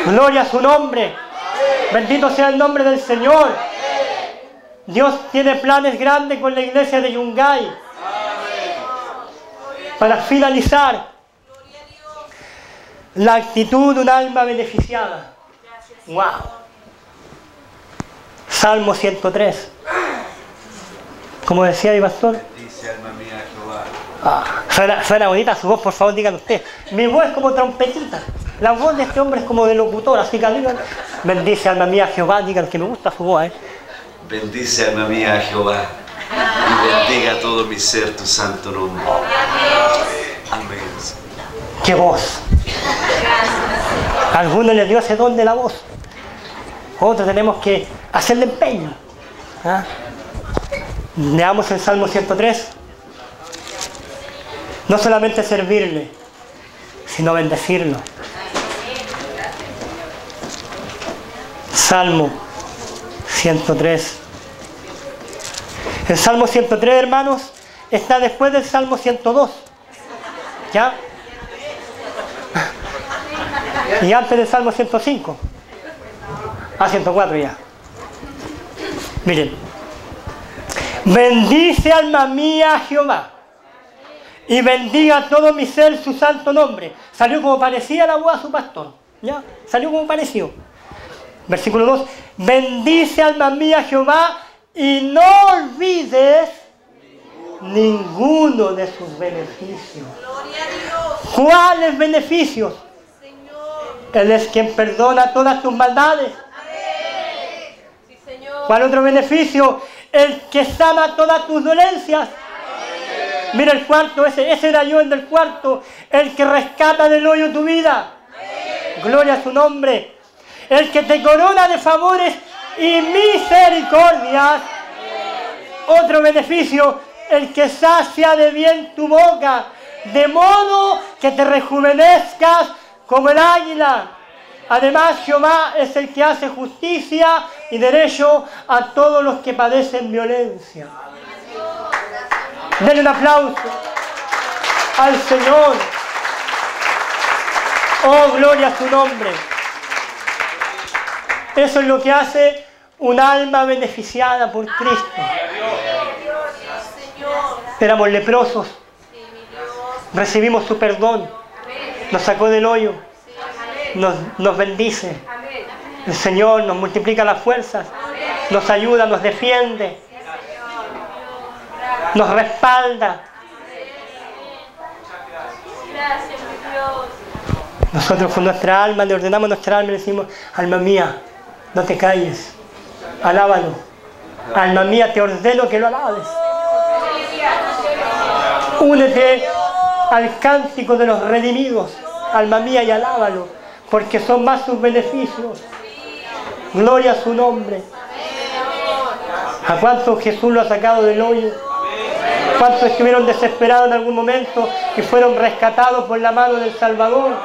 Gloria a su nombre. Bendito sea el nombre del Señor. Dios tiene planes grandes con la iglesia de Yungay. Para finalizar, la actitud de un alma beneficiada. ¡Wow! Salmo 103. Como decía mi pastor. Dice alma mía Jehová. Suena bonita su voz, por favor, díganlo usted. Mi voz es como trompetita. La voz de este hombre es como de locutor, así que digan, bendice alma mía Jehová, digan que me gusta su voz, Bendice alma mía a Jehová y bendiga todo mi ser tu santo nombre. Amén. ¡Qué voz! A algunos les dio ese don de la voz. Otros tenemos que hacerle empeño. ¿Ah? Leamos el Salmo 103. No solamente servirle, sino bendecirlo. Salmo 103. El Salmo 103, hermanos, está después del Salmo 102. ¿Ya? Y antes del Salmo 105. 104 ya. Miren. Bendice alma mía a Jehová. Y bendiga todo mi ser su santo nombre. Salió como parecía la voz a su pastor. ¿Ya? Salió como pareció. Versículo 2. Bendice alma mía a Jehová y no olvides ninguno de sus beneficios. ¿Cuáles beneficios? Él es quien perdona todas tus maldades. ¿Cuál otro beneficio? El que sana todas tus dolencias. Mira el cuarto, ese era yo, el del cuarto. El que rescata del hoyo tu vida. Gloria a su nombre. El que te corona de favores y misericordias. Otro beneficio, el que sacia de bien tu boca, de modo que te rejuvenezcas como el águila. Además, Jehová es el que hace justicia y derecho a todos los que padecen violencia. Denle un aplauso al Señor. Oh, gloria a su nombre. Eso es lo que hace un alma beneficiada por Cristo. Éramos leprosos. Recibimos su perdón. Nos sacó del hoyo. Nos bendice. El Señor nos multiplica las fuerzas. Nos ayuda, nos defiende. Nos respalda. Nosotros con nuestra alma le ordenamos a nuestra alma y le decimos: alma mía, no te calles, alábalo. Alma mía, te ordeno que lo alabes. Únete al cántico de los redimidos, alma mía, y alábalo, porque son más sus beneficios. Gloria a su nombre. ¿A cuántos Jesús lo ha sacado del hoyo? ¿Cuántos estuvieron desesperados en algún momento y fueron rescatados por la mano del Salvador?